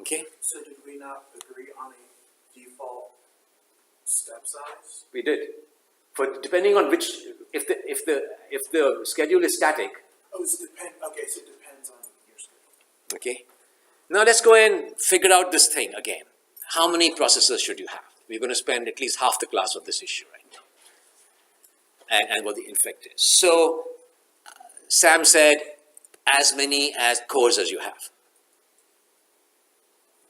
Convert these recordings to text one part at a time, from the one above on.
Okay? So did we not agree on a default step size? We did. For depending on which, if the schedule is static, Oh, it's okay, so it depends on your schedule. okay? Now let's go and figure out this thing again. How many processors should you have? We're going to spend at least half the class on this issue right now. And what the effect is. So Sam said as many as cores as you have,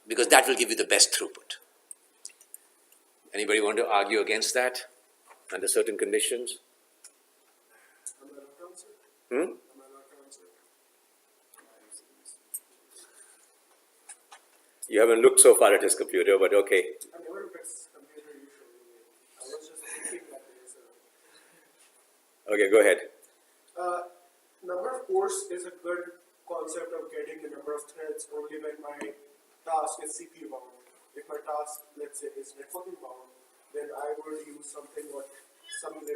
because that will give you the best throughput. Anybody want to argue against that under certain conditions? Am I not answer? Hmm? Am I not answer? You haven't looked so far at his computer, but okay. I never look at computer usually. I was just thinking that there's a... Okay, go ahead. Number of cores is a good concept of getting the number of threads only when my task is CPU bound. If my task, let's say, is networking bound, then I would use something like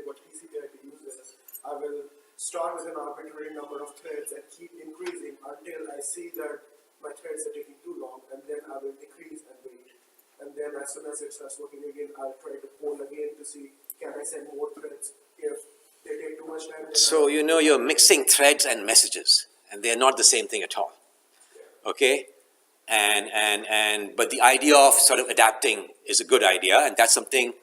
what TCP/IP uses. I will start with an arbitrary number of threads and keep increasing until I see that my threads are taking too long, and then I will decrease and wait. And then as soon as it starts working again, I'll try to poll again to see, can I send more threads? If they take too much time, then So you know you're mixing threads and messages, and they're not the same thing at all. Okay? But the idea of sort of adapting is a good idea, and that's something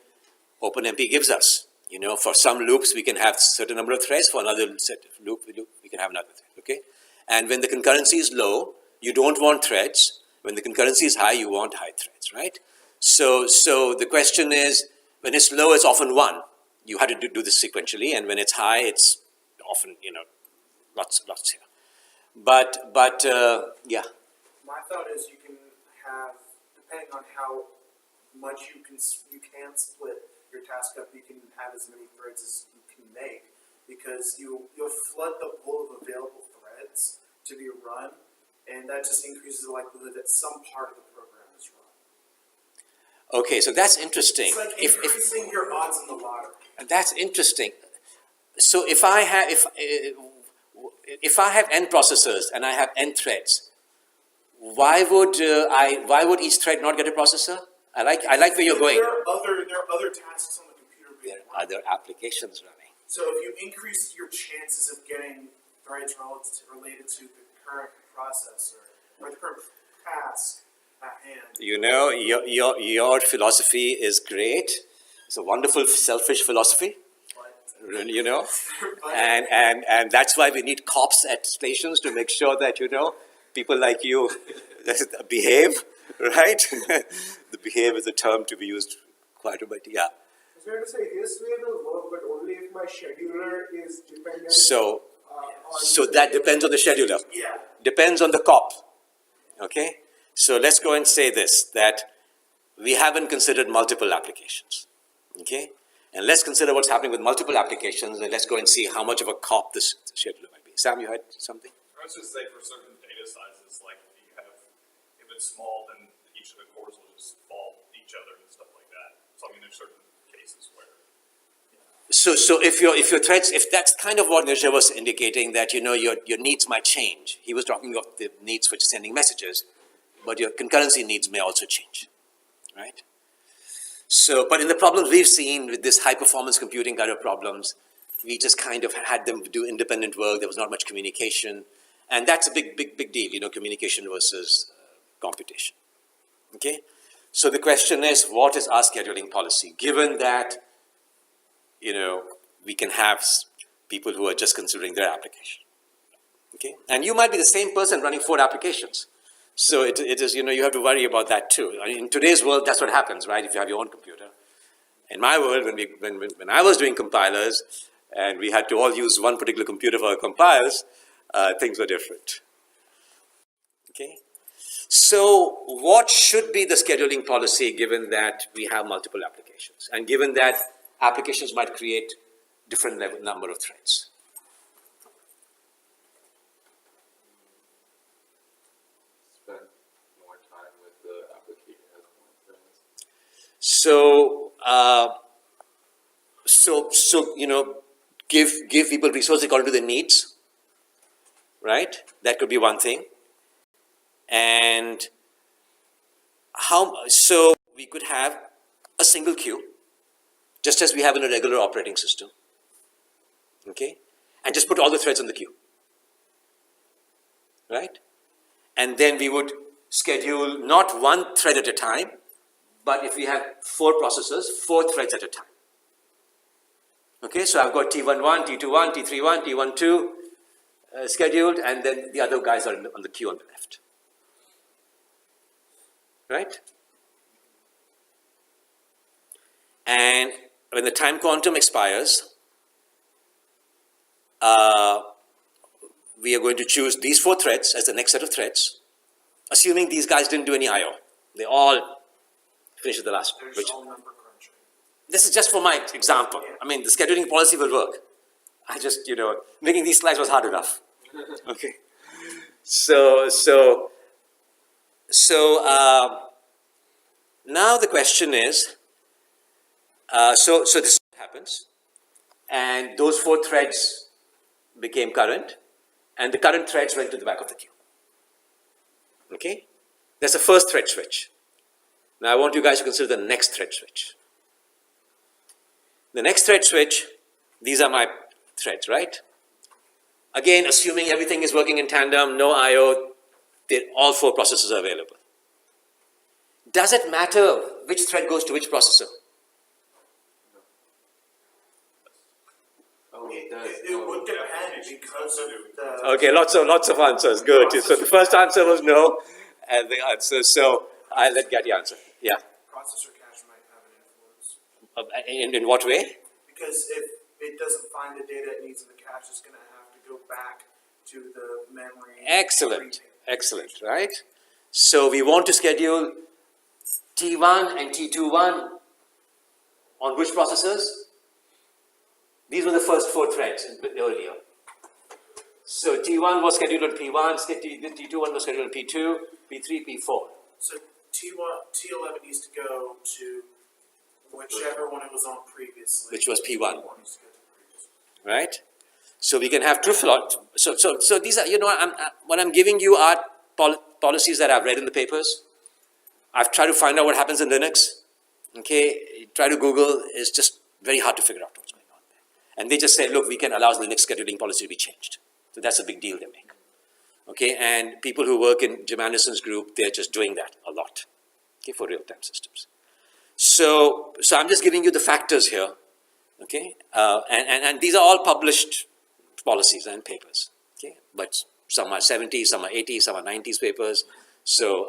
OpenMP gives us. You know, for some loops we can have a certain number of threads, for another set of loop we can have another thread. Okay? And when the concurrency is low, you don't want threads. When the concurrency is high, you want high threads, right? So the question is, when it's low, it's often one. You have to do this sequentially, and when it's high, it's often, you know, lots here. But yeah. My thought is you can have, depending on how much you can split your task up, you can have as many threads as you can make, because you'll flood the pool of available threads to be run, and that just increases the likelihood that some part of the program is run. Okay, so that's interesting. It's like increasing your odds in the lottery. That's interesting. So if I have n processors and I have n threads, why would each thread not get a processor? I like where you're going. There are other tasks on the computer being There run. are other applications running. So if you increase your chances of getting threads related to the current processor or the current task at hand. You know, your philosophy is great. It's a wonderful, selfish philosophy. You know, and that's why we need cops at stations to make sure that, you know, people like you behave, right? The behave is a term to be used quite a bit, yeah. I was going to say, his way will work, but only if my scheduler is dependent So on... that depends on the scheduler. Yeah. Depends on the cop, okay? So let's go and say this, that we haven't considered multiple applications, okay? And let's consider what's happening with multiple applications, and let's go and see how much of a cop this scheduler might be. Sam, you had something? I was just say for certain data sizes, like if it's small, then each of the cores will just follow each other and stuff like that. So I mean, there's certain cases where. So if your threads, if that's kind of what Nirja was indicating, that, you know, your needs might change. He was talking of the needs for sending messages, but your concurrency needs may also change, right? So, but in the problems we've seen with this high performance computing kind of problems, we just kind of had them do independent work. There was not much communication, and that's a big deal, you know, communication versus computation. Okay, so the question is, what is our scheduling policy, given that, you know, we can have people who are just considering their application. Okay, and you might be the same person running 4 applications. So it is, you know, you have to worry about that too. I mean, in today's world, that's what happens, right? If you have your own computer. In my world, when I was doing compilers, and we had to all use one particular computer for our compiles, things were different. Okay? So what should be the scheduling policy, given that we have multiple applications, and given that applications might create different number of threads? So you know, give people resources according to their needs, right? That could be one thing. And so we could have a single queue, just as we have in a regular operating system, okay, and just put all the threads on the queue, right? And then we would schedule not one thread at a time, but if we have 4 processors, 4 threads at a time. Okay, so I've got T11, T21, T31, T12 scheduled, and then the other guys are on the queue on the left. Right? And when the time quantum expires, we are going to choose these 4 threads as the next set of threads, assuming these guys didn't do any I/O. They all finished at the last. There's Which, all number crunching. this is just for my example. I mean, the scheduling policy will work. I just, making these slides was hard enough. Okay. So now the question is, so this is what happens, and those 4 threads became current, and the current threads went to the back of the queue. Okay? That's the first thread switch. Now I want you guys to consider the next thread switch. The next thread switch, these are my threads, right? Again, assuming everything is working in tandem, no I/O, all 4 processors are available. Does it matter which thread goes to which processor? It would depend because of the. Okay, lots of answers. Good. So the first answer was no, and the answer. So I'll let Gatti answer. Yeah. Processor cache might have an influence. In what way? Because if it doesn't find the data it needs in the cache, it's going to have to go back to the memory. Excellent. Excellent. Right. So we want to schedule T1 and T21 on which processors? These were the first 4 threads earlier. So T1 was scheduled on P1, T21 was scheduled on P2, P3, P4. So T11 needs to go to whichever one it was on previously. Which was P1. Needs to go to previously. Right? So we can have true flot. So these are, what I'm giving you are policies that I've read in the papers. I've tried to find out what happens in Linux. Okay, try to Google, it's just very hard to figure out what's going on there. And they just say, look, we can allow the Linux scheduling policy to be changed. So that's a big deal they make. Okay, and people who work in Jim Anderson's group, they're just doing that a lot. Okay, for real-time systems. So I'm just giving you the factors here. Okay, and these are all published policies and papers. Okay, but some are 70s, some are 80s, some are 90s papers. So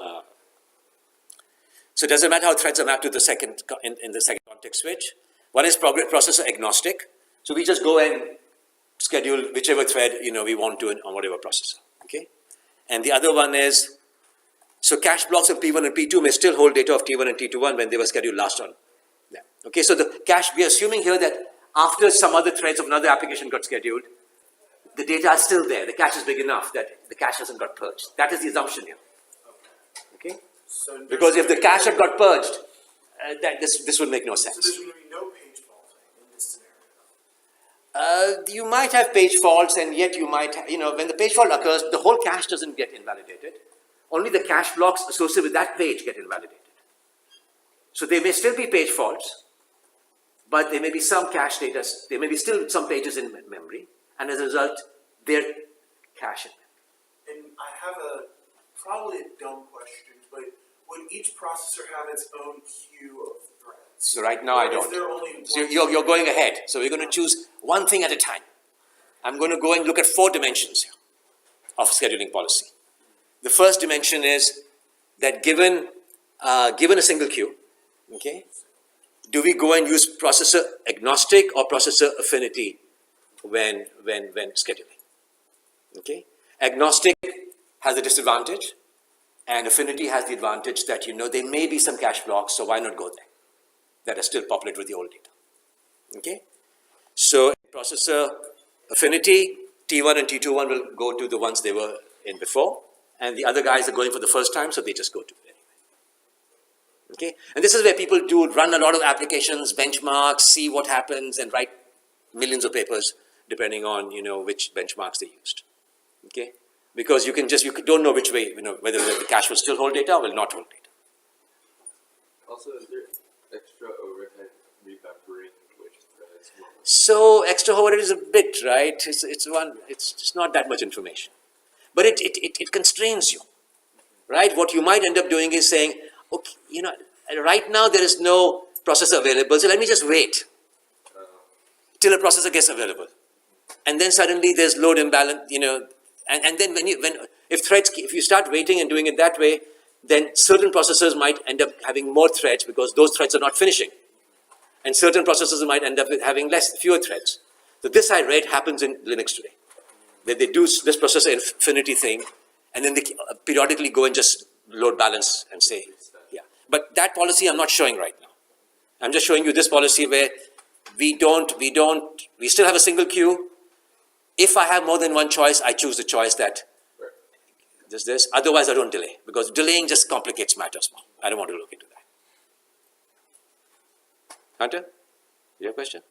does it matter how threads are mapped to the second in the second context switch? One is processor agnostic. So we just go and schedule whichever thread we want to on whatever processor. Okay, and the other one is, so cache blocks of P1 and P2 may still hold data of T1 and T21 when they were scheduled last on them. Okay, so the cache, we are assuming here that after some other threads of another application got scheduled, the data is still there. The cache is big enough that the cache hasn't got purged. That is the assumption here. Okay, So because if the cache had got purged, this would make no sense. So there's going to be no page faulting in this scenario. You might have page faults, and yet you might, when the page fault occurs, the whole cache doesn't get invalidated. Only the cache blocks associated with that page get invalidated. So there may still be page faults, but there may be some cache data, there may be still some pages in memory, and as a result, they're cache in memory. And I have probably a dumb question, but would each processor have its own queue of threads? So right now I Or is don't. there only So one you're going ahead. So we're going to choose one thing at a time. I'm going to go and look at 4 dimensions here of scheduling policy. The first dimension is that given a single queue, okay, do we go and use processor agnostic or processor affinity when scheduling? Okay, agnostic has a disadvantage, and affinity has the advantage that there may be some cache blocks, so why not go there that are still populated with the old data. Okay, so processor affinity, T1 and T21 will go to the ones they were in before, and the other guys are going for the first time, so they just go to it anyway. Okay, and this is where people run a lot of applications, benchmarks, see what happens, and write millions of papers depending on which benchmarks they used. Okay, because you don't know which way, whether the cache will still hold data or will not hold data. Also, is there extra overhead refactoring which threads? So extra overhead is a bit, right? It's not that much information. But it constrains you, right? What you might end up doing is saying, okay, you know, right now there is no processor available, so let me just wait till a processor gets available. And then suddenly there's load imbalance, you know, and then if you start waiting and doing it that way, then certain processors might end up having more threads because those threads are not finishing. And certain processors might end up with having fewer threads. So this I read happens in Linux today. Where they do this processor AFFINITY thing, and then they periodically go and just load balance and say, yeah. But that policy I'm not showing right now. I'm just showing you this policy where we still have a single queue. If I have more than one choice, I choose the choice that does this. Otherwise, I don't delay, because delaying just complicates matters more. I don't want to look into that. Hunter, you have a question?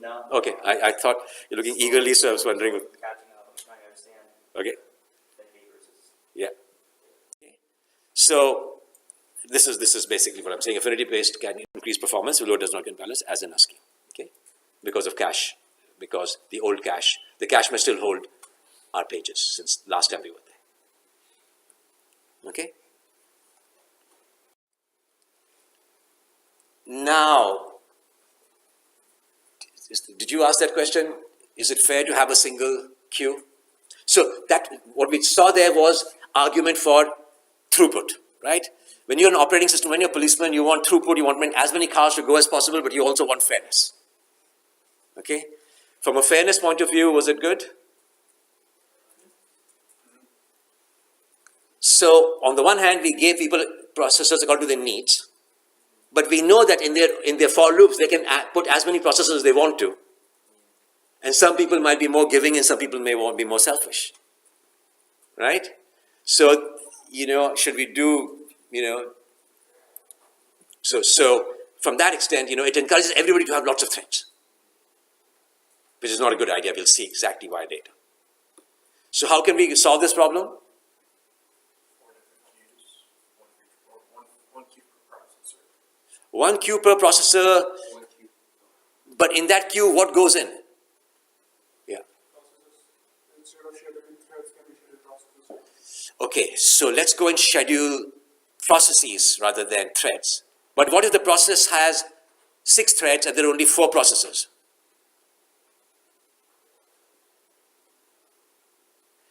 No. Okay, I thought you're looking eagerly, so I was wondering. Catching up, I'm trying to understand Okay, the neighbors. yeah. Okay. So this is basically what I'm saying. Affinity-based can increase performance if load does not get balanced as in ASCII. Okay, because of cache, because the old cache, the cache may still hold our pages since last time we were there. Okay. Now, did you ask that question? Is it fair to have a single queue? So that what we saw there was argument for throughput, right? When you're an operating system, when you're a policeman, you want throughput, you want as many cars to go as possible, but you also want fairness. Okay? From a fairness point of view, was it good? So on the one hand, we gave people processors according to their needs, but we know that in their for loops, they can put as many processors as they want to. And some people might be more giving and some people may be more selfish. Right? So, you know, should we do, you know, so from that extent, you know, it encourages everybody to have lots of threads, which is not a good idea. We'll see exactly why later. So how can we solve this problem? One queue per processor, but in that queue, what goes in? Yeah. Instead of scheduling threads, can we schedule processes? Okay, so let's go and schedule processes rather than threads. But what if the process has 6 threads and there are only 4 processors?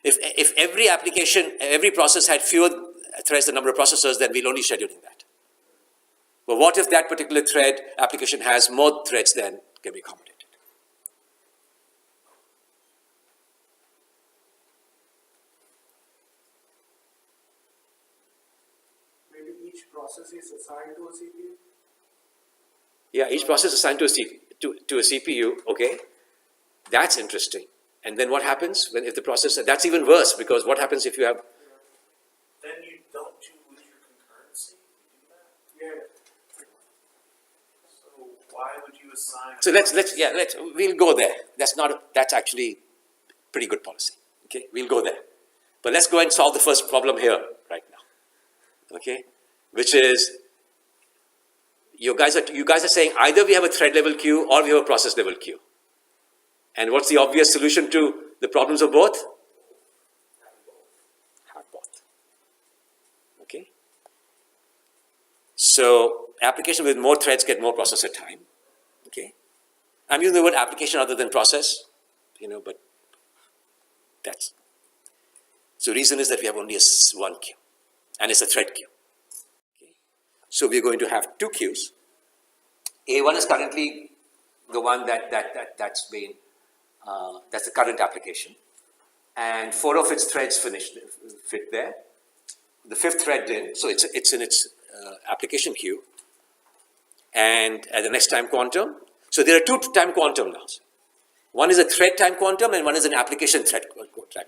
If every application, every process had fewer threads than the number of processors, then we'll only scheduling that. But what if that particular thread application has more threads than can be accommodated? Maybe each process is assigned to a CPU. Yeah, each process is assigned to a CPU, okay. That's interesting. And then what happens when if the processor, that's even worse, because what happens if you have, Then you don't lose your concurrency? You do that? Yeah. So why would you assign? we'll go there. That's actually pretty good policy. Okay, we'll go there. But let's go and solve the first problem here right now. Okay, which is you guys are saying either we have a thread level queue or we have a process level queue. And what's the obvious solution to the problems of both? Have both. Okay. So application with more threads get more processor time. Okay. I'm using the word application other than process, you know, but that's. So reason is that we have only one queue, and it's a thread queue. Okay. So we're going to have 2 queues. A1 is currently the one that's been that's the current application, and 4 of its threads fit there. The 5th thread in, so it's in its application queue, and at the next time quantum. So there are 2 time quantum now. One is a thread time quantum, and one is an application thread quantum.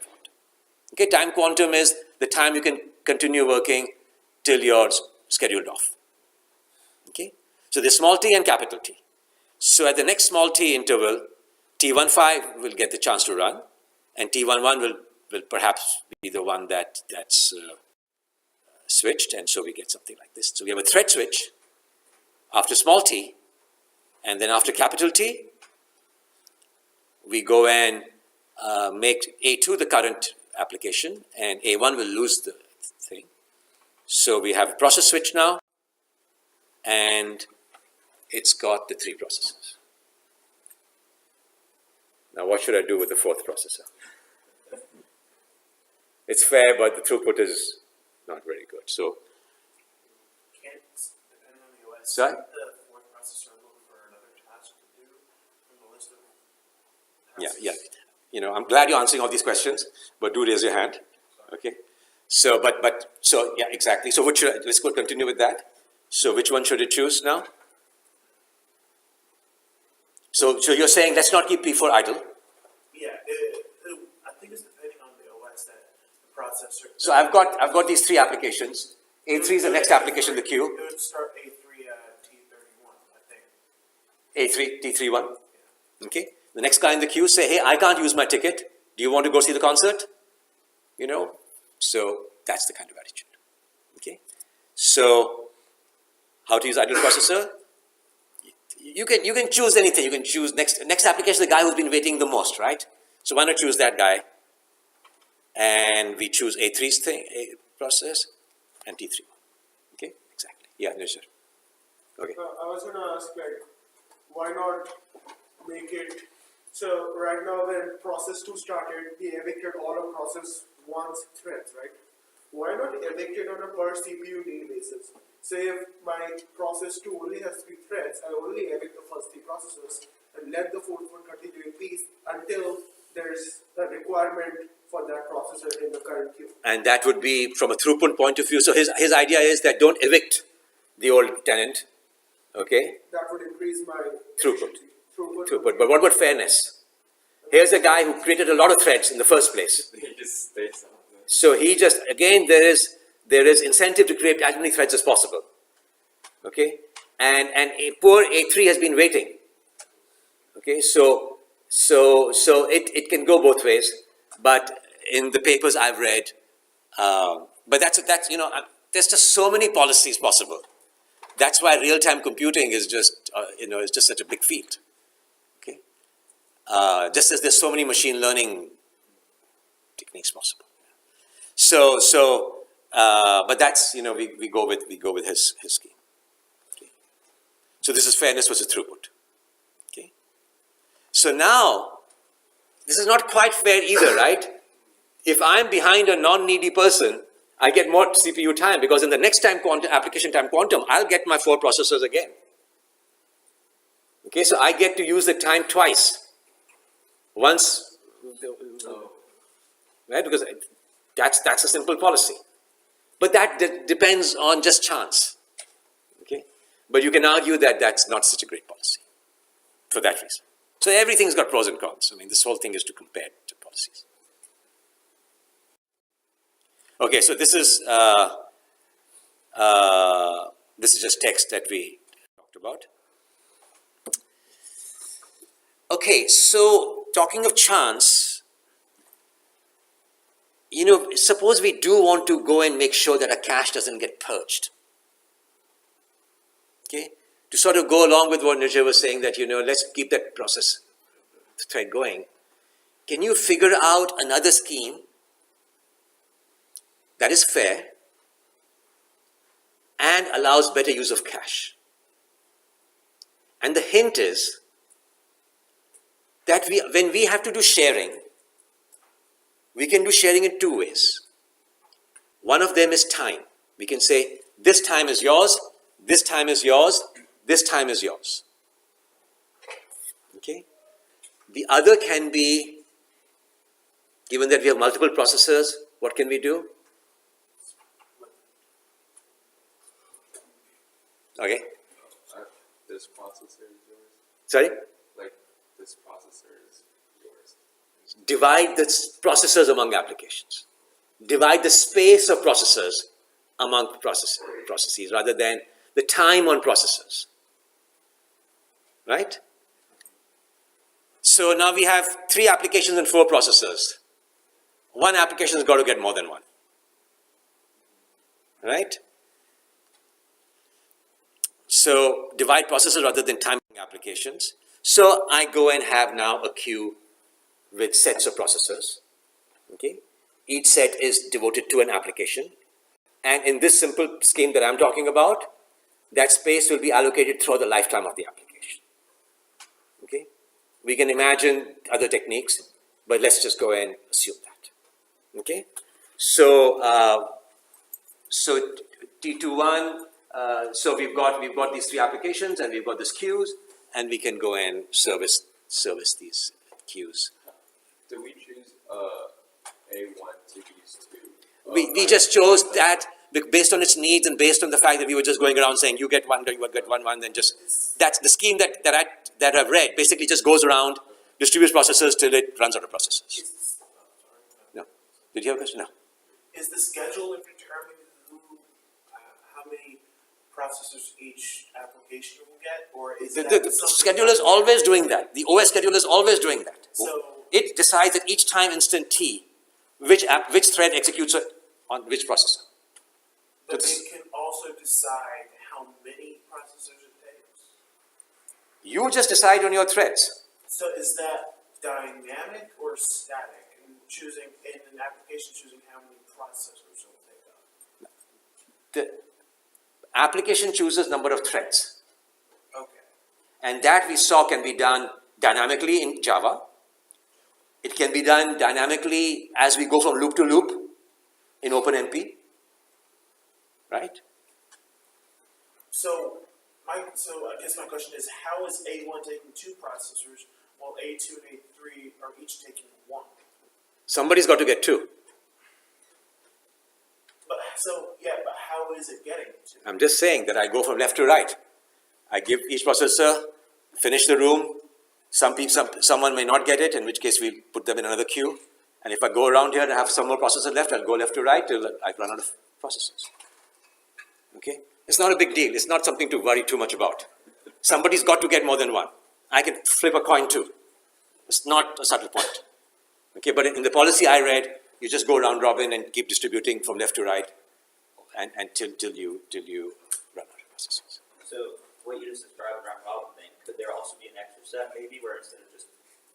Okay, time quantum is the time you can continue working till you're scheduled off. Okay, so there's small t and capital T. So at the next small t interval, T15 will get the chance to run, and T11 will perhaps be the one that's switched, and so we get something like this. So we have a thread switch, after small t, and then after capital T, we go and make A2 the current application, and A1 will lose the thing. So we have a process switch now, and it's got the 3 processors. Now what should I do with the 4th processor? It's fair, but the throughput is not very good. So, Can't, depending on the OS, Sorry? the fourth processor look for another task to do from the list of yeah, tasks? yeah. You know, I'm glad you're answering all these questions, but do raise your hand. Okay. So, so yeah, exactly. So, which let's go continue with that. So, which one should it choose now? So you're saying let's not keep P4 idle. Yeah, I think it's depending on the OS that the processor. So I've got these 3 applications. A3 is the next application in the queue. It would start A3 T31, I think. A3 T31. Okay. The next guy in the queue say, hey, I can't use my ticket. Do you want to go see the concert? You know. So that's the kind of attitude. Okay. So how to use idle processor? You can choose anything. You can choose next application, the guy who's been waiting the most, right? So why not choose that guy? And we choose A3's thing, A process, and T3. Okay, exactly. Yeah, no, sure. Okay. I was gonna ask, like, why not make it, so right now when process 2 started, we evicted all of process 1's threads, right? Why not evict it on a per CPU need basis? Say if my process 2 only has 3 threads, I only evict the first 3 processors and let the 4th one continue in peace until there's a requirement for that processor in the current queue. And that would be from a throughput point of view. So his idea is that don't evict the old tenant. Okay. That would increase my Throughput. efficiency. Throughput. Throughput. But what about fairness? Here's a guy who created a lot of threads in the first place. He just stays on there. So he just, again, there is incentive to create as many threads as possible. Okay? And a poor A3 has been waiting. Okay, so it can go both ways, but in the papers I've read, but that's there's just so many policies possible. That's why real-time computing is just is just such a big field. Okay, just as there's so many machine learning techniques possible. But that's we go with his scheme. Okay. So this is fairness versus throughput. Okay. So now this is not quite fair either, right? If I'm behind a non-needy person, I get more CPU time because in the next time application time quantum, I'll get my 4 processors again. Okay, so I get to use the time twice. Once, right? Because that's a simple policy. But that depends on just chance. Okay, but you can argue that that's not such a great policy for that reason. So everything's got pros and cons. I mean, this whole thing is to compare to policies. Okay, so this is just text that we talked about. Okay, so talking of chance, suppose we do want to go and make sure that a cache doesn't get purged. Okay, to sort of go along with what Nijay was saying that, let's keep that process thread going. Can you figure out another scheme that is fair and allows better use of cache? And the hint is that when we have to do sharing, we can do sharing in 2 ways. One of them is time. We can say, this time is yours, this time is yours, this time is yours. Okay? The other can be, given that we have multiple processors, what can we do? Okay. This processor is yours. Sorry? Like, this processor is yours. Divide the processors among applications. Divide the space of processors among processes rather than the time on processors. Right? So now we have 3 applications and 4 processors. One application has got to get more than one. Right? So divide processes rather than timing applications. So I go and have now a queue with sets of processors. Okay, each set is devoted to an application, and in this simple scheme that I'm talking about, that space will be allocated throughout the lifetime of the application. Okay, we can imagine other techniques, but let's just go and assume that. Okay, so so T21. So we've got these three applications, and we've got these queues, and we can go and service these queues. Do we choose A1 to these two? We just chose that based on its needs and based on the fact that we were just going around saying you get one, you get one, then just that's the scheme that I've read. Basically, just goes around, distributes processors till it runs out of processors. No, did you have a question? No. Is the schedule of determining how many processors each application will get, or is The that scheduler is always doing that. The OS scheduler is always doing that. So, It decides at each time instant T which thread executes on which processor. but So it can also decide how many processors it takes. You just decide on your threads. So is that dynamic or static in choosing, in an application, choosing how many processors it will take up? The application chooses number of threads, Okay. and that we saw can be done dynamically in Java. It can be done dynamically as we go from loop to loop in OpenMP, right? So I guess my question is, how is A1 taking two processors while A2 and A3 are each taking one? Somebody's got to get two. But how is it getting two? I'm just saying that I go from left to right. I give each processor, finish the room. Someone may not get it, in which case we put them in another queue. And if I go around here and have some more processors left, I'll go left to right till I run out of processors. Okay? It's not a big deal. It's not something to worry too much about. Somebody's got to get more than one. I can flip a coin too. It's not a subtle point. Okay, but in the policy I read, you just go round robin and keep distributing from left to right and till you run out of processors. So what you just described around robin thing, could there also be an extra step maybe where instead of just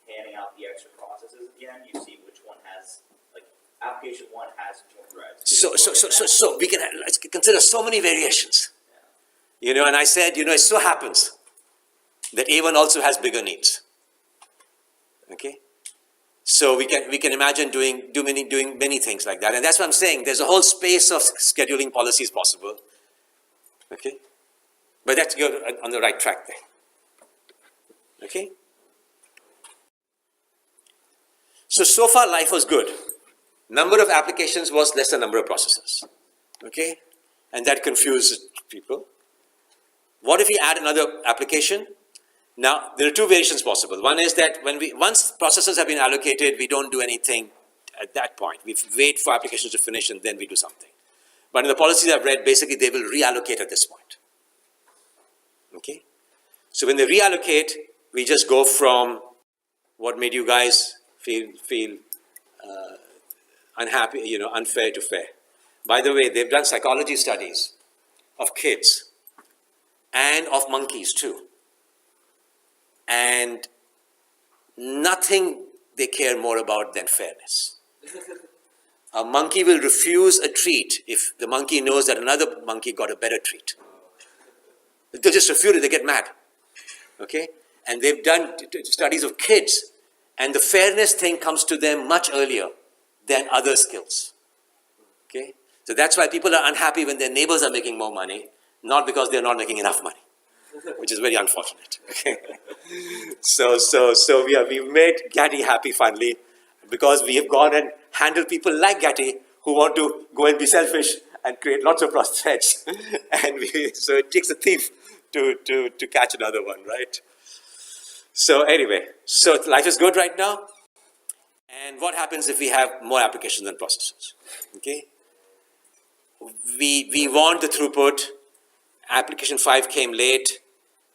handing out the extra processes at the end, you see which one has, like, application one has more threads? So we can let's consider so many variations. You know, and I said, you know, it so happens that A1 also has bigger needs. Okay? So we can imagine doing many things like that. And that's what I'm saying. There's a whole space of scheduling policies possible. Okay? But that's, you're on the right track there. Okay? So far life was good. Number of applications was less than number of processors. Okay? And that confused people. What if we add another application? Now, there are two variations possible. One is that once processors have been allocated, we don't do anything at that point. We wait for applications to finish and then we do something. But in the policies I've read, basically they will reallocate at this point. Okay? So when they reallocate, we just go from what made you guys feel unhappy, you know, unfair to fair. By the way, they've done psychology studies of kids and of monkeys too. And nothing they care more about than fairness. A monkey will refuse a treat if the monkey knows that another monkey got a better treat. They'll just refuse it, they get mad. Okay? And they've done studies of kids, and the fairness thing comes to them much earlier than other skills. Okay? So that's why people are unhappy when their neighbors are making more money, not because they're not making enough money, which is very unfortunate. Okay? So we've made Gatti happy finally, because we have gone and handled people like Gatti who want to go and be selfish and create lots of cross threads. And so it takes a thief to catch another one, right? So anyway, so life is good right now. And what happens if we have more applications than processors? Okay? We want the throughput. Application 5 came late.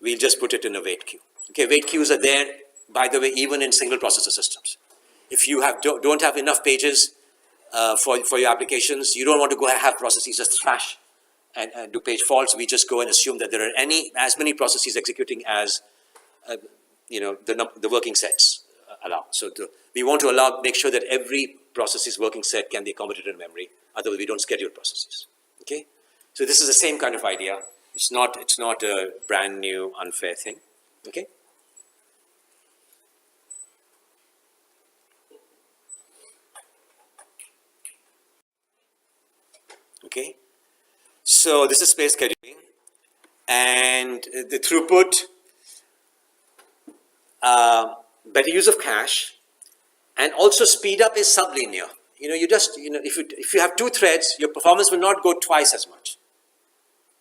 We'll just put it in a wait queue. Okay, wait queues are there, by the way, even in single processor systems. If you don't have enough pages for your applications, you don't want to go have processes just thrash and do page faults, we just go and assume that there are as many processes executing as, the working sets allow. So we want to make sure that every process's working set can be accommodated in memory. Otherwise, we don't schedule processes. Okay? So this is the same kind of idea. It's not a brand new, unfair thing. Okay? Okay? So this is space scheduling. And the throughput, better use of cache, and also speed up is sublinear. If you have 2 threads, your performance will not go twice as much.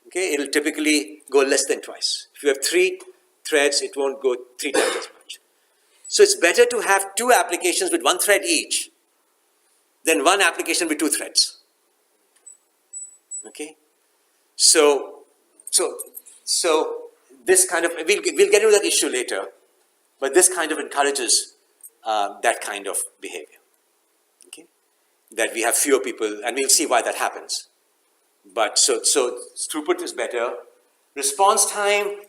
Okay, it'll typically go less than twice. If you have 3 threads, it won't go 3 times as much. So it's better to have 2 applications with 1 thread each than 1 application with 2 threads. Okay, so this kind of, we'll get into that issue later, but this kind of encourages that kind of behavior. Okay, that we have fewer people, and we'll see why that happens. But so throughput is better. Response time,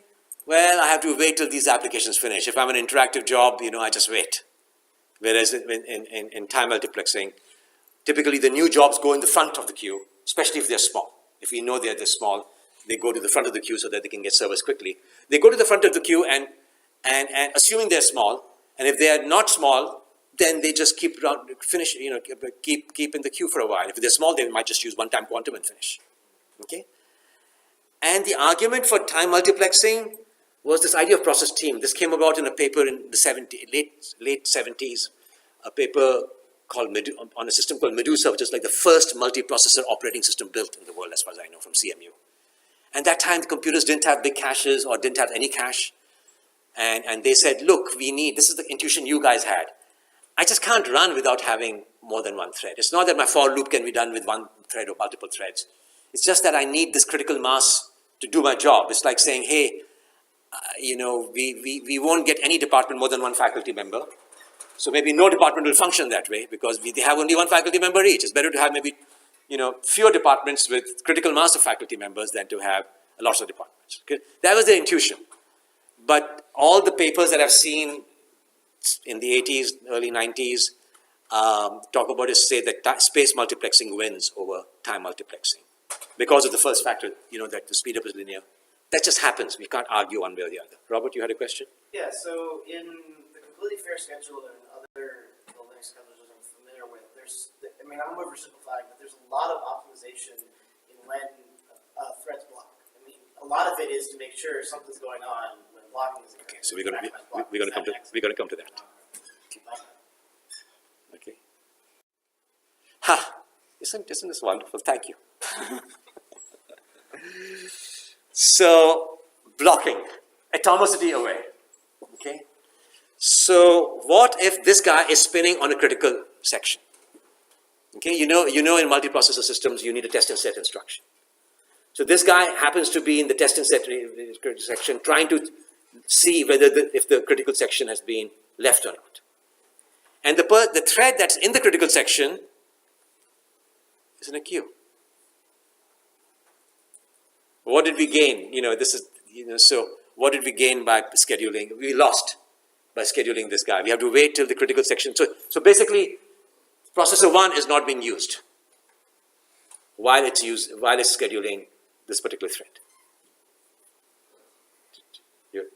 well, I have to wait till these applications finish. If I'm an interactive job, I just wait. Whereas in time multiplexing, typically the new jobs go in the front of the queue, especially if they're small. If we know they're this small, they go to the front of the queue so that they can get service quickly. They go to the front of the queue and assuming they're small, and if they are not small, then they just keep in the queue for a while. If they're small, they might just use one-time quantum and finish. Okay? And the argument for time multiplexing was this idea of process team. This came about in a paper in the late 70s, a paper on a system called Medusa, which is like the first multiprocessor operating system built in the world, as far as I know, from CMU. And that time, the computers didn't have big caches or didn't have any cache. And they said, look, this is the intuition you guys had. I just can't run without having more than 1 thread. It's not that my for loop can be done with 1 thread or multiple threads. It's just that I need this critical mass to do my job. It's like saying, hey, we won't get any department more than 1 faculty member. So maybe no department will function that way because they have only 1 faculty member each. It's better to have maybe, fewer departments with critical mass of faculty members than to have lots of departments. Okay? That was the intuition. But all the papers that I've seen in the 80s, early 90s, talk about is say that space multiplexing wins over time multiplexing because of the first factor, that the speed up is linear. That just happens. We can't argue one way or the other. Robert, you had a question? Yeah, so in the completely fair schedule and other building schedules I'm familiar with, I'm oversimplifying, but there's a lot of optimization in when threads block. A lot of it is to make sure something's going on when blocking is occurring. Okay, so we're going to come to that. Okay. Isn't this wonderful? Thank you. So, blocking, atomicity-aware. Okay. So, what if this guy is spinning on a critical section? Okay, in multiprocessor systems, you need a test and set instruction. So this guy happens to be in the test and set section, trying to see whether if the critical section has been left or not. And the thread that's in the critical section is in a queue. What did we gain? So what did we gain by scheduling? We lost by scheduling this guy. We have to wait till the critical section. So basically, processor 1 is not being used while it's scheduling this particular thread.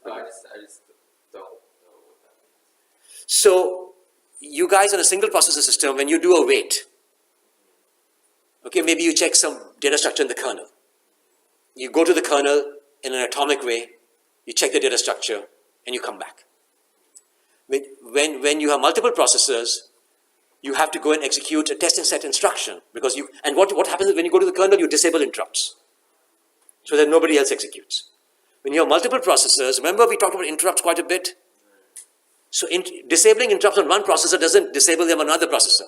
I just don't know what that means. So you guys on a single processor system, when you do a wait, okay, maybe you check some data structure in the kernel. You go to the kernel in an atomic way, you check the data structure, and you come back. When you have multiple processors, you have to go and execute a test and set instruction because what happens is when you go to the kernel, you disable interrupts so that nobody else executes. When you have multiple processors, remember we talked about interrupts quite a bit? So disabling interrupts on one processor doesn't disable them on another processor.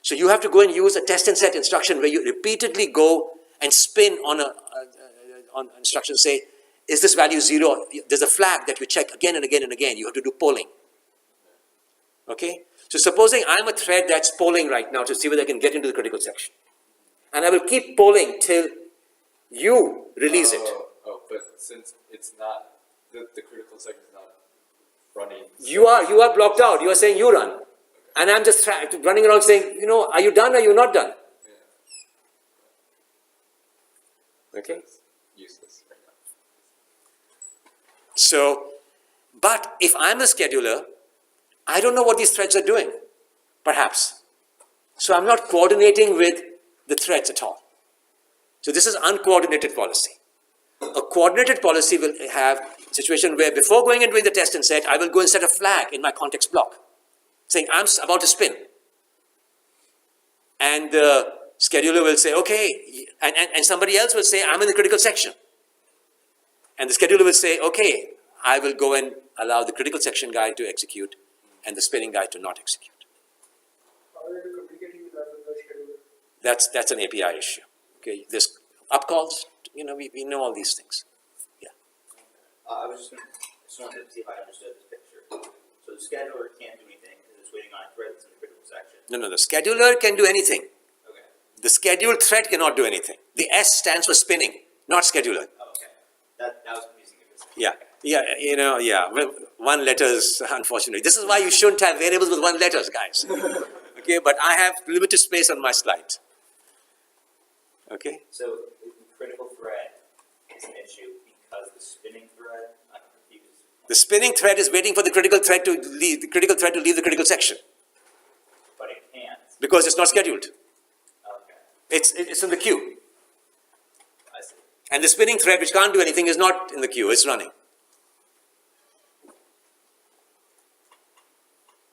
So you have to go and use a test and set instruction where you repeatedly go and spin on instruction, say, is this value 0? There's a flag that you check again and again and again. You have to do polling. Okay? So supposing I'm a thread that's polling right now to see whether I can get into the critical section. And I will keep polling till You release it. Oh, but since it's not, the critical section is not running. You are blocked out. You are saying you run. And I'm just running around saying, you know, are you done or are you not done? Okay? It's useless right now. So, but if I'm a scheduler, I don't know what these threads are doing, perhaps. So I'm not coordinating with the threads at all. So this is uncoordinated policy. A coordinated policy will have a situation where before going and doing the test and set, I will go and set a flag in my context block, saying I'm about to spin. And the scheduler will say, okay, and somebody else will say, I'm in the critical section. And the scheduler will say, okay, I will go and allow the critical section guy to execute and the spinning guy to not execute. How are you communicating with that with the scheduler? That's an API issue. Okay, there's upcalls, you know, we know all these things. Yeah. I just wanted to see if I understood this picture. So the scheduler can't do anything because it's waiting on a thread that's in the critical section. No, the scheduler can do anything. Okay. The scheduled thread cannot do anything. The S stands for spinning, not scheduler. Oh, okay. That was confusing. Yeah, you know, well, one letters, unfortunately. This is why you shouldn't have variables with one letters, guys. Okay, but I have limited space on my slide. Okay? So the critical thread is an issue because the spinning thread, I'm confused. The spinning thread is waiting for the critical thread to leave the critical section But it can't. because it's not scheduled. Okay. It's in the queue. I see. And the spinning thread, which can't do anything, is not in the queue, it's running.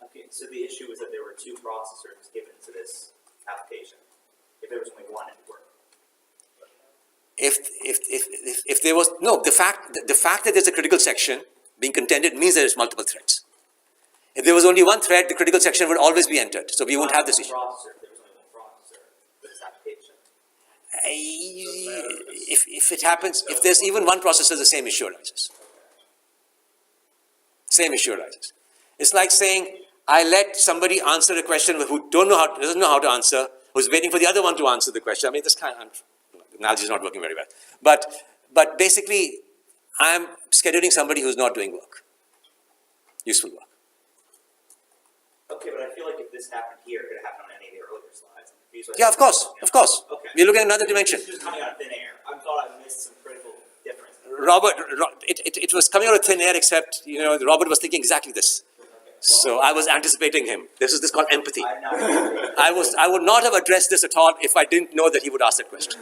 Okay, so the issue is that there were two processors given to this application. If there was only one, it would work. If there was, no, the fact that there's a critical section being contended means there is multiple threads. If there was only one thread, the critical section would always be entered, so we won't have this issue. Processor, if there was only one processor for this application. If it happens, if there's even one processor, the same issue arises. Same issue arises. It's like saying, I let somebody answer a question who doesn't know how to answer, who's waiting for the other one to answer the question. I mean, this kind of, the analogy is not working very well. But basically, I'm scheduling somebody who's not doing work, useful work. Okay, but I feel like if this happened here, it could have happened on any of the earlier slides. Yeah, of course. Okay. We're looking at another dimension. This is coming out of thin air. I thought I missed some critical difference. Robert, it was coming out of thin air, except, you know, Robert was thinking exactly this. So I was anticipating him. This is called empathy. I would not have addressed this at all if I didn't know that he would ask that question.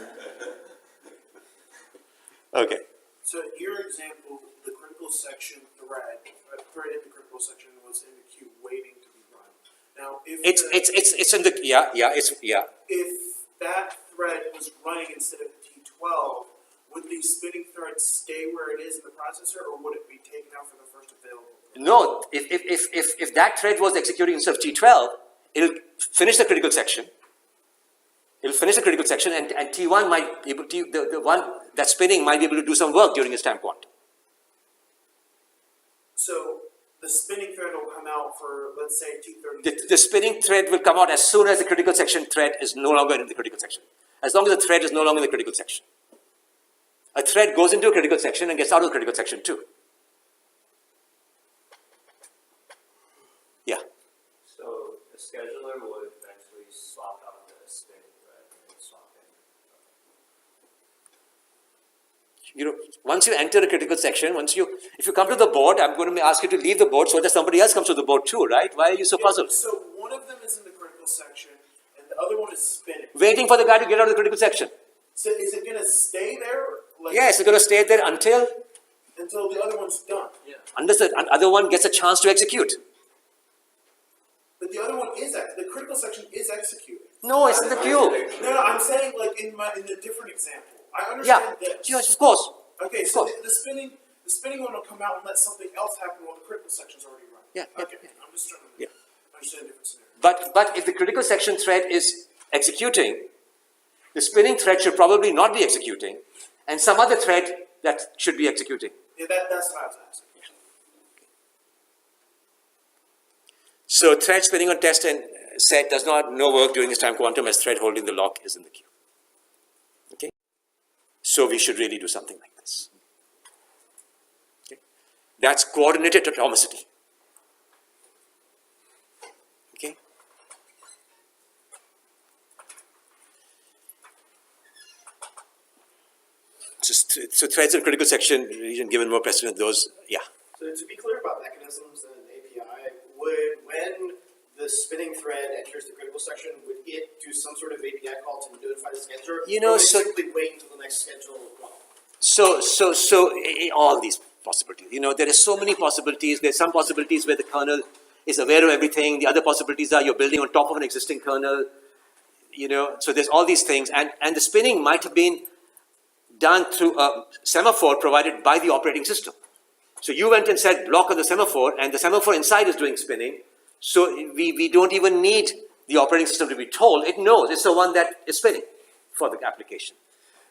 Okay. So in your example, the critical section thread in the critical section was in the queue waiting to be run. Now, if It's in the if that thread was running instead of T12, would the spinning thread stay where it is in the processor, or would it be taken out for the first available? No, if that thread was executing instead of T12, it'll finish the critical section. It'll finish the critical section, and T1 might be able to, the one that's spinning might be able to do some work during its time quantum. So the spinning thread will come out for, let's say, T32. The spinning thread will come out as soon as the critical section thread is no longer in the critical section. As long as the thread is no longer in the critical section. A thread goes into a critical section and gets out of the critical section too. Yeah. So the scheduler would eventually swap out the spinning thread and swap in. You know, once you enter a critical section, if you come to the board, I'm going to ask you to leave the board so that somebody else comes to the board too, right? Why are you so puzzled? So one of them is in the critical section, and the other one is spinning. Waiting for the guy to get out of the critical section. So is it going to stay there? Like, Yes, it's going to stay there until until the other one's done. unless the other one gets a chance to execute. But the other one is the critical section is executing. No, it's in the queue. No, I'm saying like in the different example. I understand this. Yes, of course. Okay, Of so course. the spinning one will come out and let something else happen while the critical section's already running. Yeah, Okay, I'm just trying to understand the different scenario. But if the critical section thread is executing, the spinning thread should probably not be executing, and some other thread that should be executing. Yeah, that's what I was asking. So thread spinning on test and set does not no work during this time quantum as thread holding the lock is in the queue. Okay. So we should really do something like this. Okay? That's coordinated atomicity. Okay? So threads in critical section region given more precedent those, yeah. So to be clear about mechanisms and API, when the spinning thread enters the critical section, would it do some sort of API call to notify the scheduler? You know, or would it so- simply wait until the next schedule call? All these possibilities. You know, there are so many possibilities. There's some possibilities where the kernel is aware of everything. The other possibilities are you're building on top of an existing kernel. You know, so there's all these things. And the spinning might have been done through a semaphore provided by the operating system. So you went and said block on the semaphore, and the semaphore inside is doing spinning. So we don't even need the operating system to be told. It knows it's the one that is spinning for the application.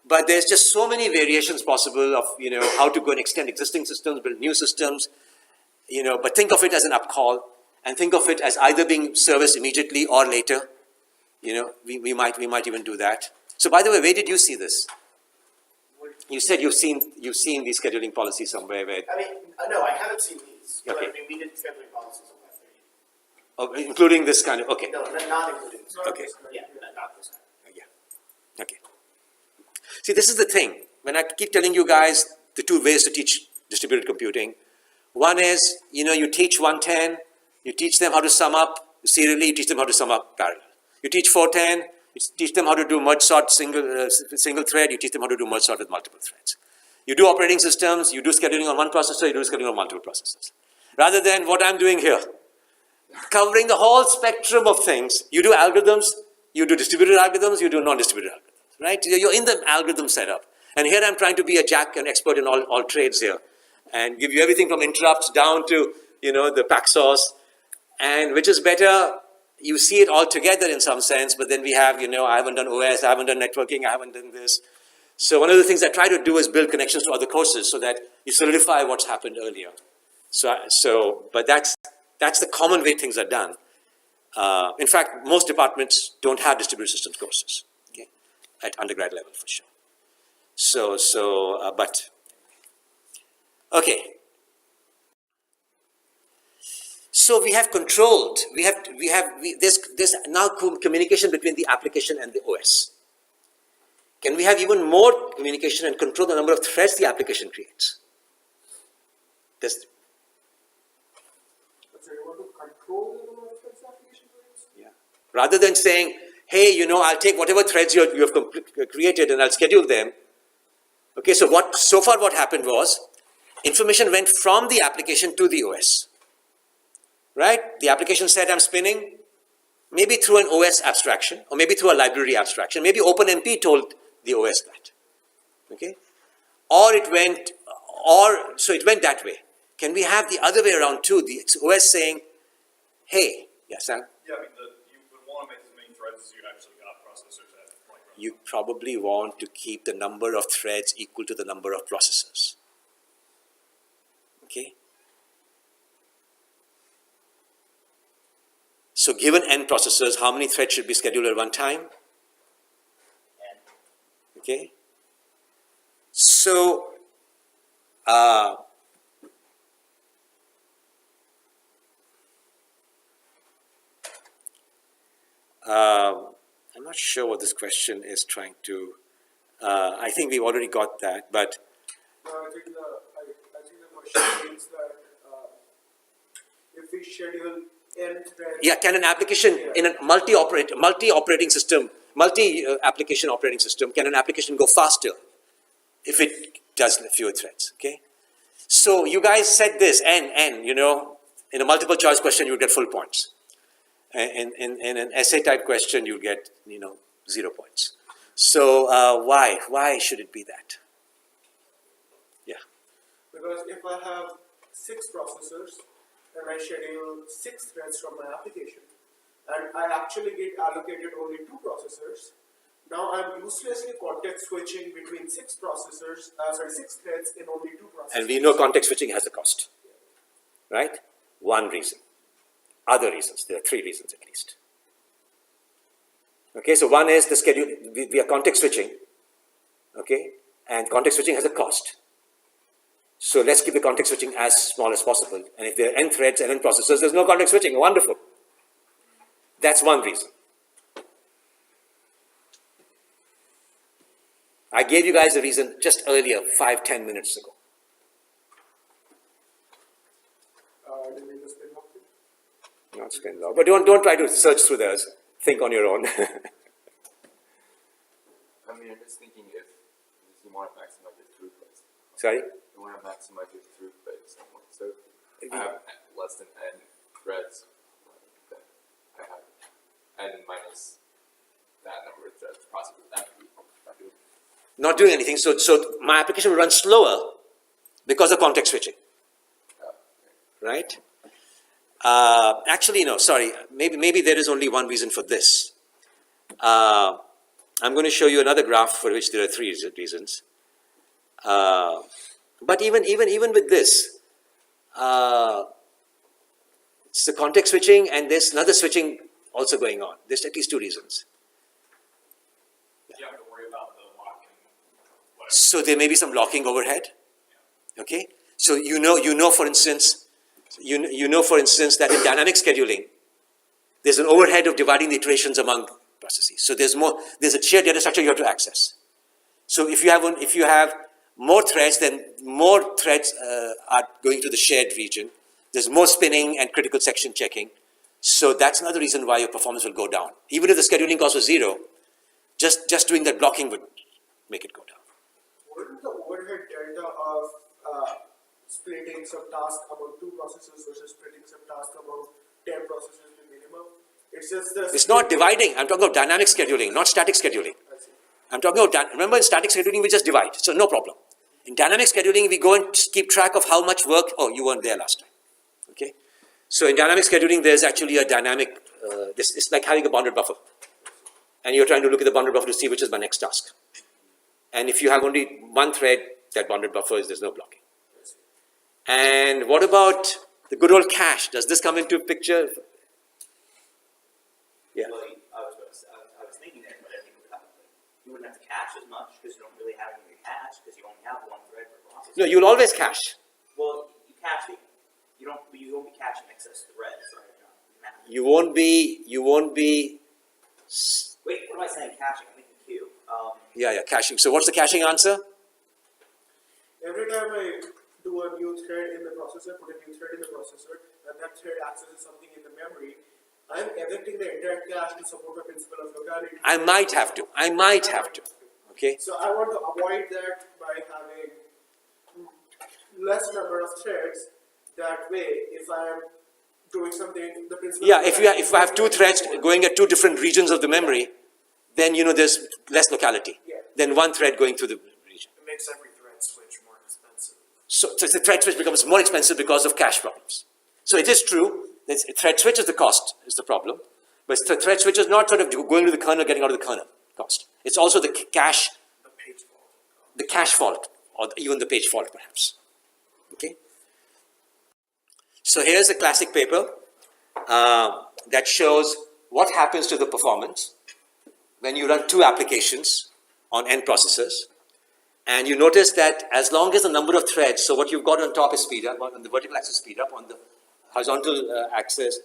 But there's just so many variations possible of, you know, how to go and extend existing systems, build new systems, you know, but think of it as an upcall and think of it as either being serviced immediately or later. You know, we might even do that. So by the way, where did you see this? You said you've seen these scheduling policies somewhere where, I mean, no, I haven't seen these. But Okay. I mean, we did scheduling policies on my 30. oh, including this kind of, okay. No, not including this. Okay. Yeah, not this kind. Yeah. Okay. See, this is the thing. When I keep telling you guys the two ways to teach distributed computing, one is, you know, you teach 110, you teach them how to sum up serially, you teach them how to sum up parallel. You teach 410, you teach them how to do merge sort single thread, you teach them how to do merge sort with multiple threads. You do operating systems, you do scheduling on one processor, you do scheduling on multiple processors. Rather than what I'm doing here, covering the whole spectrum of things. You do algorithms, you do distributed algorithms, you do non-distributed algorithms, right? You're in the algorithm setup. And here I'm trying to be a jack and expert in all trades here and give you everything from interrupts down to, you know, the paxos. And which is better, you see it all together in some sense, but then we have, you know, I haven't done OS, I haven't done networking, I haven't done this. So one of the things I try to do is build connections to other courses so that you solidify what's happened earlier. But that's the common way things are done. In fact, most departments don't have distributed systems courses, okay, at undergrad level for sure. Okay. So we have controlled, there's now communication between the application and the OS. Can we have even more communication and control the number of threads the application creates? So you want to control the number of threads the application creates? Yeah. Rather than saying, hey, you know, I'll take whatever threads you have created and I'll schedule them. Okay, so far what happened was, information went from the application to the OS. Right? The application said I'm spinning, maybe through an OS abstraction, or maybe through a library abstraction. Maybe OpenMP told the OS that. Okay? So it went that way. Can we have the other way around too? The OS saying, hey, yes, Sam? Yeah, I mean, you would want to make as many threads as you actually got processors at. Like, You probably want to keep the number of threads equal to the number of processors. Okay? So given n processors, how many threads should be scheduled at one time? Okay? So, I'm not sure what this question is trying to, I think we've already got that, but No, I think the question means that if we schedule n threads. yeah, can an application in a multi-operating system, multi-application operating system, can an application go faster if it does fewer threads, okay? So you guys said this, n, you know, in a multiple choice question, you get full points. In an essay type question, you get, you know, 0 points. So why should it be that? Yeah. Because if I have 6 processors and I schedule 6 threads from my application and I actually get allocated only 2 processors, now I'm uselessly context switching between 6 threads in only 2 processors. And we know context switching has a cost, right? One reason. Other reasons, there are 3 reasons at least. Okay, so one is the schedule, we are context switching, okay? And context switching has a cost. So let's keep the context switching as small as possible. And if there are n threads and n processors, there's no context switching. Wonderful. That's one reason. I gave you guys a reason just earlier, 5-10 minutes ago. Do you mean the spin lock thing? Not spin law. But don't try to search through those. Think on your own. I mean, I'm just thinking if you want to maximize your throughput. Sorry? You want to maximize your throughput somewhat. So if I have less than n threads, then I have n minus that number of threads processed with empty. Not doing anything. So my application will run slower because of context switching. Right? Actually, no, sorry. Maybe there is only one reason for this. I'm going to show you another graph for which there are 3 reasons. But even with this, it's the context switching and there's another switching also going on. There's at least 2 reasons. You have to worry about the locking, whatever. So there may be some locking overhead. Okay? So you know for instance that in dynamic scheduling, there's an overhead of dividing the iterations among processes. So there's a shared data structure you have to access. So if you have more threads, then more threads are going to the shared region. There's more spinning and critical section checking. So that's another reason why your performance will go down. Even if the scheduling cost was 0, just doing that blocking would make it go down. Wouldn't the overhead delta of splitting some tasks among 2 processors versus splitting some tasks among 10 processors be minimum? It's just the... It's not dividing. I'm talking about dynamic scheduling, not static scheduling. I see. I'm talking about, remember in static scheduling we just divide, so no problem. In dynamic scheduling we go and keep track of how much work, oh you weren't there last time, okay? So in dynamic scheduling there's actually a dynamic, it's like having a bounded buffer. And you're trying to look at the bounded buffer to see which is my next task. And if you have only one thread, that bounded buffer there's no blocking. And what about the good old cache? Does this come into picture? Yeah. Well, I was thinking that, but I think you wouldn't have to cache as much because you don't really have anything to cache because you only have one thread per process. No, you'll always cache. Well, you cache you won't be caching excess threads, right? You won't be. Wait, what am I saying? Caching? I'm thinking queue. Yeah, caching. So what's the caching answer? Every time I do a new thread in the processor, put a new thread in the processor, and that thread accesses something in the memory, I'm evicting the entire cache to support the principle of locality. I might have to. Okay. So I want to avoid that by having less number of threads. That way, if I am doing something, the principle. Yeah, if I have 2 threads going at 2 different regions of the memory, then there's less locality than one thread going through the region. It makes every thread switch more expensive. So the thread switch becomes more expensive because of cache problems. So it is true that thread switch is the cost, is the problem. But the thread switch is not sort of going to the kernel, getting out of the kernel cost. It's also the cache, The page fault. the cache fault, or even the page fault perhaps. Okay? So here's a classic paper that shows what happens to the performance when you run 2 applications on n processors. And you notice that as long as the number of threads, so what you've got on top is speed up, on the vertical axis speed up, on the horizontal axis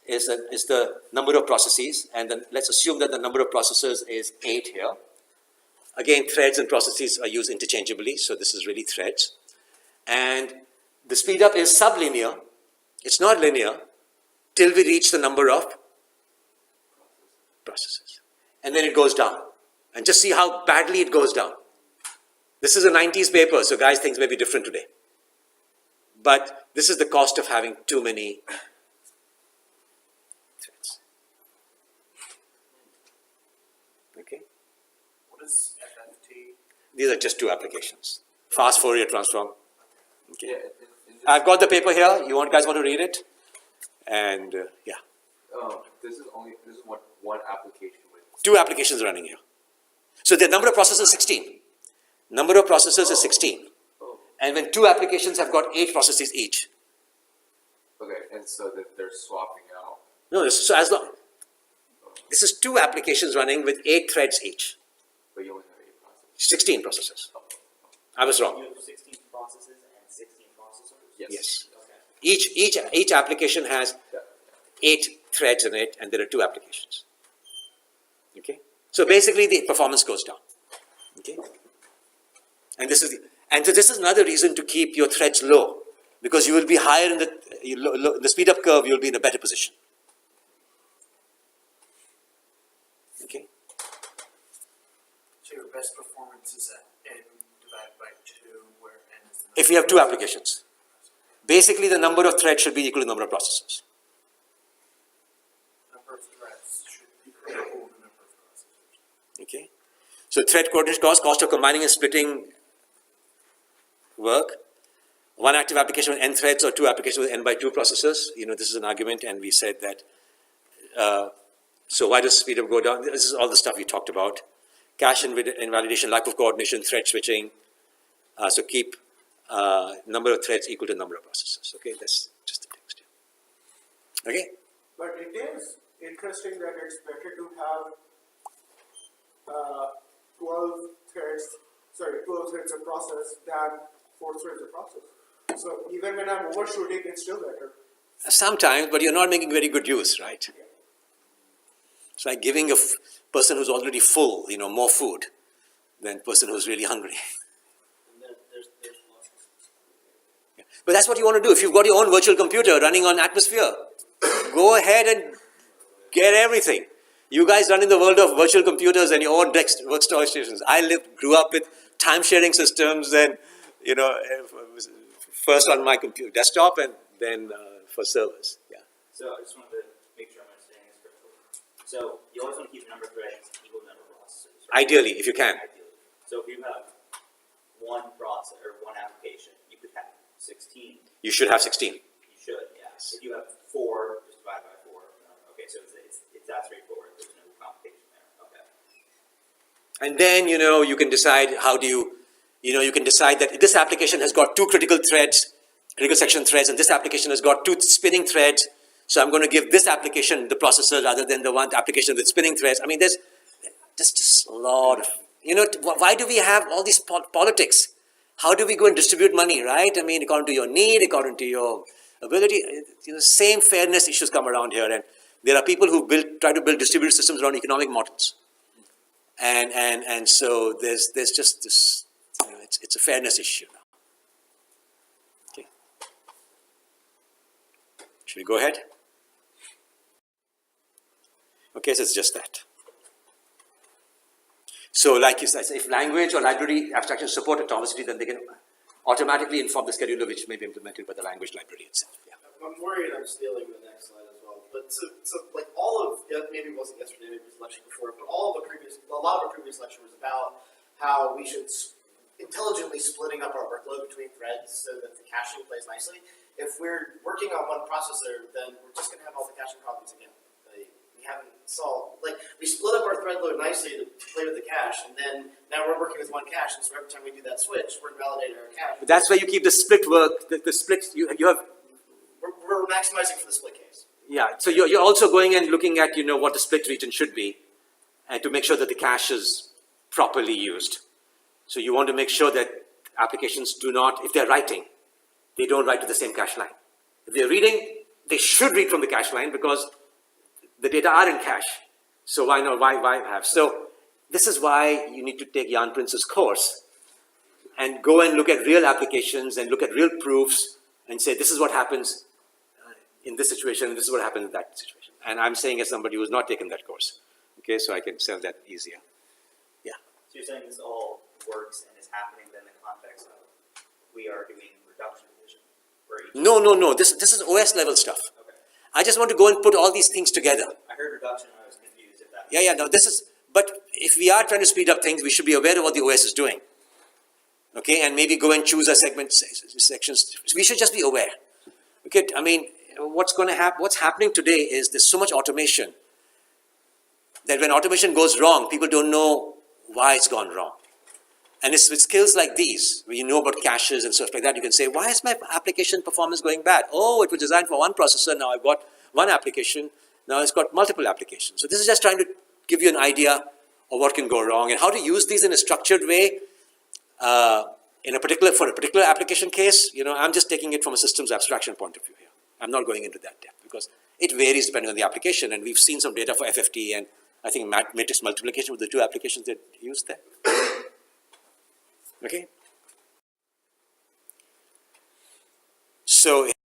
is the number of processes, and then let's assume that the number of processors is 8 here. Again, threads and processes are used interchangeably, so this is really threads. And the speed up is sublinear, it's not linear, till we reach the number of processes. And then it goes down. And just see how badly it goes down. This is a 90s paper, so guys, things may be different today. But this is the cost of having too many threads. Okay? What is FFT? These are just 2 applications. Fast Fourier transform. Okay. Yeah, I've got the paper here. You guys want to read it? And yeah. this is one application with 2 applications running here. So the number of processors is 16. Number of processors is 16. And when 2 applications have got 8 processes each. okay, and so that they're swapping out. No, so as long, this is 2 applications running with 8 threads each. But you only have 8 processors. 16 processors. I was wrong. You have 16 processes and 16 processors? Yes. Okay. Each application has 8 threads in it, and there are 2 applications. Okay? So basically the performance goes down. Okay? And so this is another reason to keep your threads low, because you will be higher in the speed up curve, you'll be in a better position. Okay? So your best performance is at n divided by 2, where n is the number. If you have 2 applications. Basically the number of threads should be equal to the number of processors. Number of threads should equal the number of processors. Okay? So thread coordination cost of combining and splitting work. 1 active application with n threads or 2 applications with n by 2 processors. This is an argument, and we said that. So why does speed up go down? This is all the stuff we talked about. Cache invalidation, lack of coordination, thread switching. So keep number of threads equal to number of processors. Okay, that's just the text here. Okay. But it is interesting that it's better to have 12 threads of process than 4 threads of process. So even when I'm overshooting, it's still better. Sometimes, but you're not making very good use, right? It's like giving a person who's already full, more food than a person who's really hungry. And then there's lots of. But that's what you want to do. If you've got your own virtual computer running on Atmosphere, go ahead and get everything. You guys run in the world of virtual computers and your own workstations. I grew up with time-sharing systems and, first on my computer desktop and then for servers. Yeah. So I just wanted to make sure I'm understanding this correctly. So you always want to keep the number of threads equal to the number of processors, right? Ideally, if you can. Ideally. So if you have 1 process or 1 application, you could have 16. You should have 16. You should, yeah. If you have 4, just divide by 4. Okay, so it's that straightforward. There's no complication there. Okay. And then, you can decide you can decide that this application has got 2 critical section threads, and this application has got 2 spinning threads. So I'm going to give this application the processor rather than the one application with spinning threads. I mean, there's just a lot of, why do we have all these politics? How do we go and distribute money, right? I mean, according to your need, according to your ability, same fairness issues come around here. And there are people who try to build distributed systems around economic models. And so there's just this, it's a fairness issue now. Okay. Should we go ahead? Okay, so it's just that. So like you said, if language or library abstractions support atomicity, then they can automatically inform the scheduler, which may be implemented by the language library itself. Yeah. I'm worried I'm stealing the next slide as well. But so like all of, maybe it wasn't yesterday, maybe it was the lecture before, but a lot of the previous lecture was about how we should intelligently splitting up our workload between threads so that the caching plays nicely. If we're working on one processor, then we're just going to have all the caching problems again. We haven't solved, we split up our thread load nicely to play with the cache, and then now we're working with one cache, and so every time we do that switch, we're invalidating our cache. But that's where you keep the split work, the split, you have. We're maximizing for the split case. Yeah, so you're also going and looking at, what the split region should be, and to make sure that the cache is properly used. So you want to make sure that applications do not, if they're writing, they don't write to the same cache line. If they're reading, they should read from the cache line because the data are in cache. So why not? Why have? So this is why you need to take Jan Prince's course and go and look at real applications and look at real proofs and say, this is what happens in this situation, this is what happens in that situation. And I'm saying as somebody who's not taken that course. Okay, so I can sell that easier. Yeah. So you're saying this all works and is happening in the context of we are doing reduction division for each. No. This is OS level stuff. Okay. I just want to go and put all these things together. I heard reduction and I was confused if that. Yeah, no, but if we are trying to speed up things, we should be aware of what the OS is doing. Okay, and maybe go and choose our sections. We should just be aware. Okay, I mean, what's happening today is there's so much automation that when automation goes wrong, people don't know why it's gone wrong. And it's with skills like these, where you know about caches and stuff like that, you can say, why is my application performance going bad? Oh, it was designed for one processor, now I've got one application, now it's got multiple applications. So this is just trying to give you an idea of what can go wrong and how to use these in a structured way in a particular, for a particular application case, you know, I'm just taking it from a systems abstraction point of view here. I'm not going into that depth because it varies depending on the application, and we've seen some data for FFT and I think matrix multiplication with the two applications that used there. Okay. So